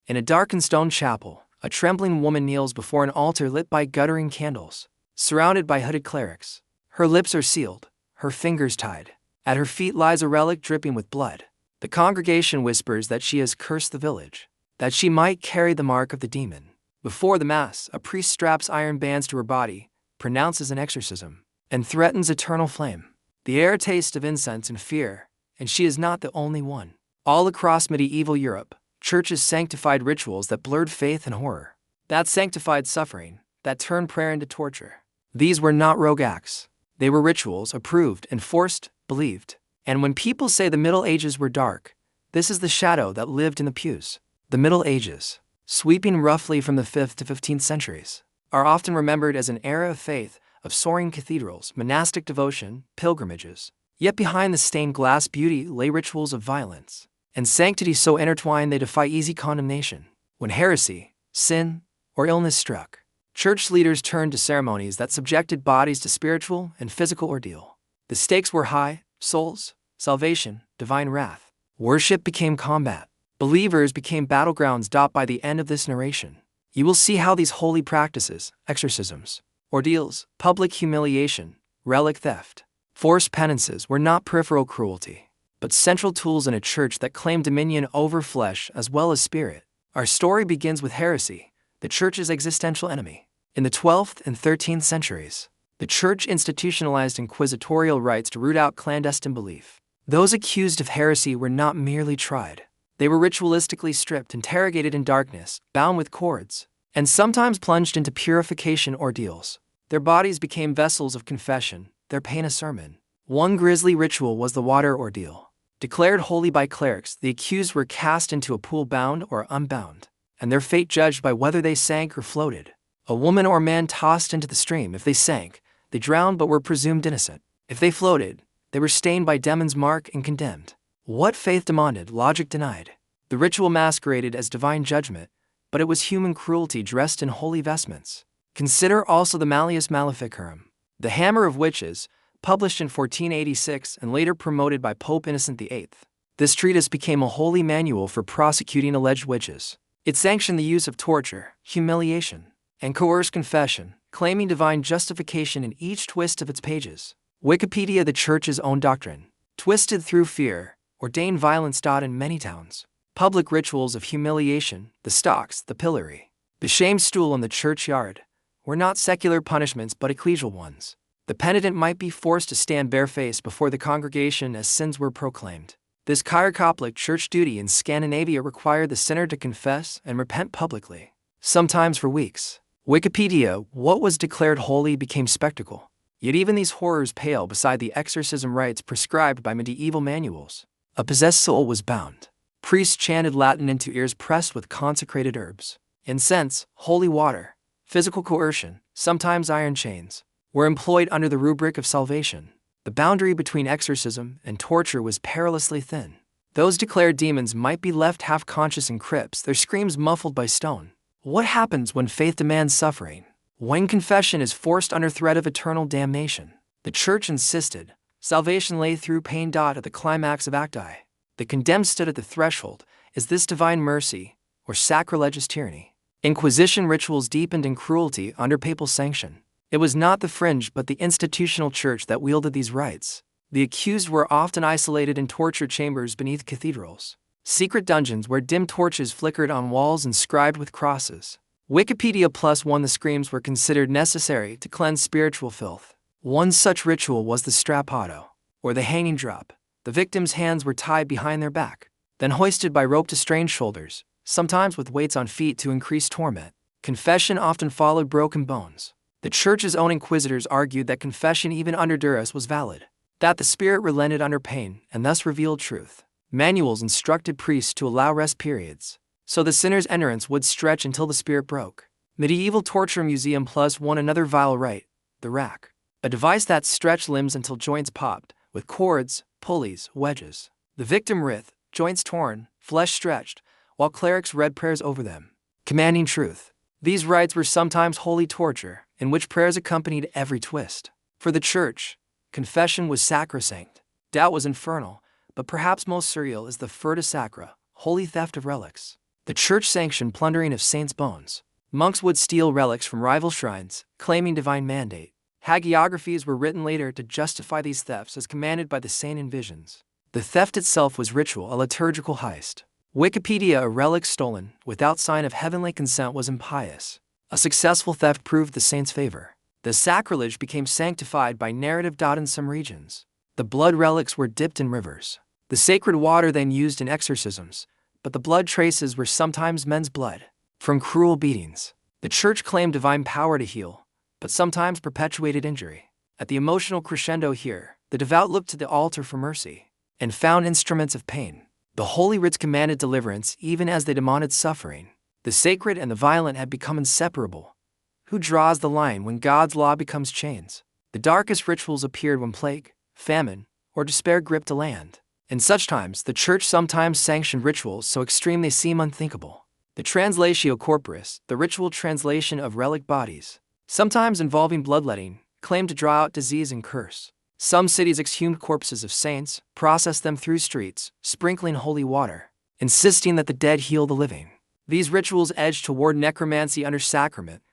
In a darkened stone chapel, a trembling woman kneels before an altar lit by guttering candles, surrounded by hooded clerics. Her lips are sealed, her fingers tied. At her feet lies a relic dripping with blood. The congregation whispers that she has cursed the village, that she might carry the mark of the demon. Before the Mass, a priest straps iron bands to her body, pronounces an exorcism, and threatens eternal flame. The air tastes of incense and fear, and she is not the only one. All across medieval Europe, churches sanctified rituals that blurred faith and horror, that sanctified suffering, that turned prayer into torture. These were not rogue acts. They were rituals approved, enforced, believed. And when people say the Middle Ages were dark, this is the shadow that lived in the pews. The Middle Ages, sweeping roughly from the 5th to 15th centuries, are often remembered as an era of faith, of soaring cathedrals, monastic devotion, pilgrimages. Yet behind the stained glass beauty lay rituals of violence and sanctity so intertwined they defy easy condemnation. When heresy, sin, or illness struck, church leaders turned to ceremonies that subjected bodies to spiritual and physical ordeal. The stakes were high: souls, salvation, divine wrath. Worship became combat. Believers became battlegrounds. By the end of this narration, you will see how these holy practices, exorcisms, ordeals, public humiliation, relic theft, forced penances were not peripheral cruelty, but central tools in a church that claimed dominion over flesh as well as spirit. Our story begins with heresy, the church's existential enemy. In the 12th and 13th centuries, the church institutionalized inquisitorial rites to root out clandestine belief. Those accused of heresy were not merely tried. They were ritualistically stripped, interrogated in darkness, bound with cords, and sometimes plunged into purification ordeals. Their bodies became vessels of confession, their pain a sermon. One grisly ritual was the water ordeal. Declared holy by clerics, the accused were cast into a pool bound or unbound, and their fate judged by whether they sank or floated. A woman or man tossed into the stream. If they sank, they drowned but were presumed innocent. If they floated, they were stained by demon's mark and condemned. What faith demanded, logic denied. The ritual masqueraded as divine judgment, but it was human cruelty dressed in holy vestments. Consider also the Malleus Maleficarum, the Hammer of Witches, published in 1486 and later promoted by Pope Innocent VIII. This treatise became a holy manual for prosecuting alleged witches. It sanctioned the use of torture, humiliation, and coerced confession, claiming divine justification in each twist of its pages. Wikipedia, the Church's own doctrine, twisted through fear, ordained violence. In many towns, public rituals of humiliation, the stocks, the pillory, the shame stool in the churchyard, were not secular punishments but ecclesial ones. The penitent might be forced to stand barefaced before the congregation as sins were proclaimed. This chirocoplic church duty in Scandinavia required the sinner to confess and repent publicly, sometimes for weeks. Wikipedia, what was declared holy became spectacle. Yet even these horrors pale beside the exorcism rites prescribed by medieval manuals. A possessed soul was bound. Priests chanted Latin into ears pressed with consecrated herbs. Incense, holy water, physical coercion, sometimes iron chains, were employed under the rubric of salvation. The boundary between exorcism and torture was perilously thin. Those declared demons might be left half-conscious in crypts, their screams muffled by stone. What happens when faith demands suffering? When confession is forced under threat of eternal damnation? The Church insisted. Salvation lay through pain. At the climax of Acti, the condemned stood at the threshold. Is this divine mercy or sacrilegious tyranny? Inquisition rituals deepened in cruelty under papal sanction. It was not the fringe but the institutional church that wielded these rites. The accused were often isolated in torture chambers beneath cathedrals, secret dungeons where dim torches flickered on walls inscribed with crosses. Wikipedia +1 The screams were considered necessary to cleanse spiritual filth. One such ritual was the strappado, or the hanging drop. The victim's hands were tied behind their back, then hoisted by rope to strained shoulders, sometimes with weights on feet to increase torment. Confession often followed broken bones. The Church's own inquisitors argued that confession even under duress was valid, that the spirit relented under pain and thus revealed truth. Manuals instructed priests to allow rest periods, so the sinner's endurance would stretch until the spirit broke. Medieval Torture Museum +1 Another vile rite, the rack, a device that stretched limbs until joints popped, with cords, pulleys, wedges. The victim writhed, joints torn, flesh stretched, while clerics read prayers over them, commanding truth. These rites were sometimes holy torture, in which prayers accompanied every twist. For the Church, confession was sacrosanct. Doubt was infernal, but perhaps most surreal is the furta sacra, holy theft of relics. The church sanctioned plundering of saints' bones. Monks would steal relics from rival shrines, claiming divine mandate. Hagiographies were written later to justify these thefts as commanded by the saint in visions. The theft itself was ritual, a liturgical heist. Wikipedia: a relic stolen without sign of heavenly consent was impious. A successful theft proved the saint's favor. The sacrilege became sanctified by narrative. In some regions, the blood relics were dipped in rivers. The sacred water then used in exorcisms, but the blood traces were sometimes men's blood. From cruel beatings, the church claimed divine power to heal, but sometimes perpetuated injury. At the emotional crescendo here, the devout looked to the altar for mercy and found instruments of pain. The holy writs commanded deliverance even as they demanded suffering. The sacred and the violent had become inseparable. Who draws the line when God's law becomes chains? The darkest rituals appeared when plague, famine, or despair gripped a land. In such times, the church sometimes sanctioned rituals so extreme they seem unthinkable. The translatio corporis, the ritual translation of relic bodies, sometimes involving bloodletting, claimed to draw out disease and curse. Some cities exhumed corpses of saints, processed them through streets, sprinkling holy water, insisting that the dead heal the living. These rituals edged toward necromancy under sacrament.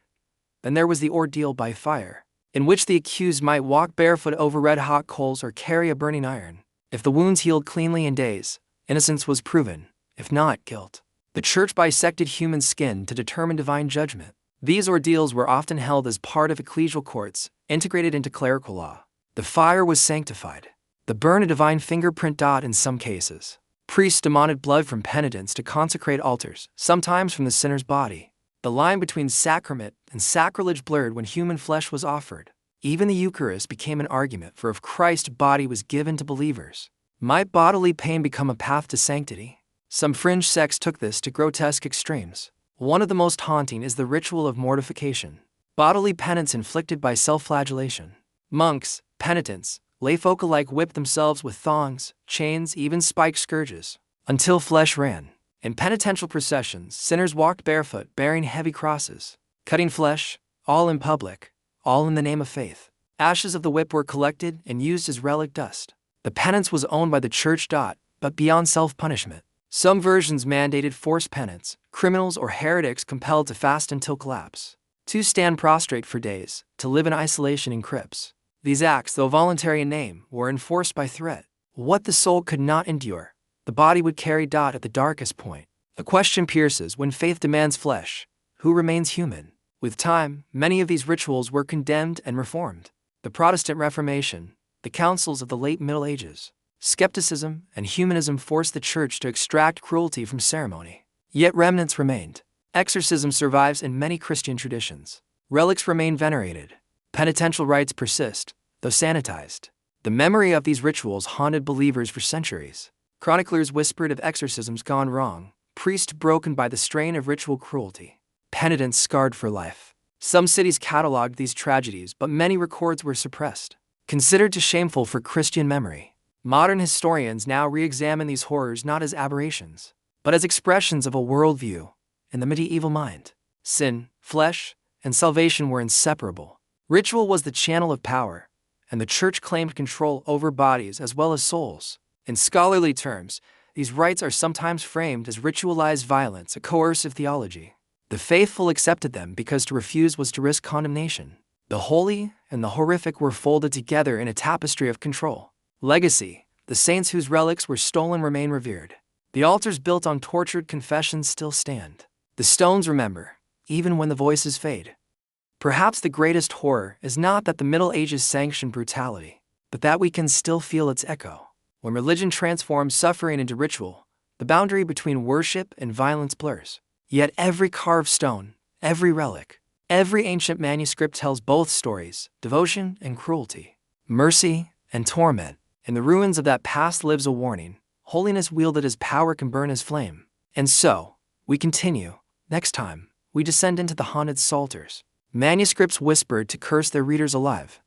Then there was the ordeal by fire, in which the accused might walk barefoot over red-hot coals or carry a burning iron. If the wounds healed cleanly in days, innocence was proven; if not, guilt. The church bisected human skin to determine divine judgment. These ordeals were often held as part of ecclesial courts, integrated into clerical law. The fire was sanctified. The burn a divine fingerprint. In some cases, priests demanded blood from penitents to consecrate altars, sometimes from the sinner's body. The line between sacrament and sacrilege blurred when human flesh was offered. Even the Eucharist became an argument for if Christ's body was given to believers. Might bodily pain become a path to sanctity? Some fringe sects took this to grotesque extremes. One of the most haunting is the ritual of mortification, bodily penance inflicted by self-flagellation. Monks, penitents, layfolk alike whipped themselves with thongs, chains, even spiked scourges, until flesh ran. In penitential processions, sinners walked barefoot, bearing heavy crosses, cutting flesh, all in public, all in the name of faith. Ashes of the whip were collected and used as relic dust. The penance was owned by the church. But beyond self-punishment, some versions mandated forced penance, criminals or heretics compelled to fast until collapse, to stand prostrate for days, to live in isolation in crypts. These acts, though voluntary in name, were enforced by threat. What the soul could not endure, the body would carry. At the darkest point, the question pierces: when faith demands flesh, who remains human? With time, many of these rituals were condemned and reformed. The Protestant Reformation, the councils of the late Middle Ages, skepticism and humanism forced the church to extract cruelty from ceremony. Yet remnants remained. Exorcism survives in many Christian traditions. Relics remain venerated. Penitential rites persist, though sanitized. The memory of these rituals haunted believers for centuries. Chroniclers whispered of exorcisms gone wrong, priests broken by the strain of ritual cruelty, penitents scarred for life. Some cities cataloged these tragedies, but many records were suppressed, considered too shameful for Christian memory. Modern historians now re-examine these horrors not as aberrations, but as expressions of a worldview. In the medieval mind, sin, flesh, and salvation were inseparable. Ritual was the channel of power, and the church claimed control over bodies as well as souls. In scholarly terms, these rites are sometimes framed as ritualized violence, a coercive theology. The faithful accepted them because to refuse was to risk condemnation. The holy and the horrific were folded together in a tapestry of control. Legacy: the saints whose relics were stolen remain revered. The altars built on tortured confessions still stand. The stones remember, even when the voices fade. Perhaps the greatest horror is not that the Middle Ages sanctioned brutality, but that we can still feel its echo. When religion transforms suffering into ritual, the boundary between worship and violence blurs. Yet every carved stone, every relic, every ancient manuscript tells both stories: devotion and cruelty, mercy and torment. In the ruins of that past lives a warning: holiness wielded as power can burn as flame. And so, we continue. Next time, we descend into the haunted psalters. Manuscripts whispered to curse their readers alive.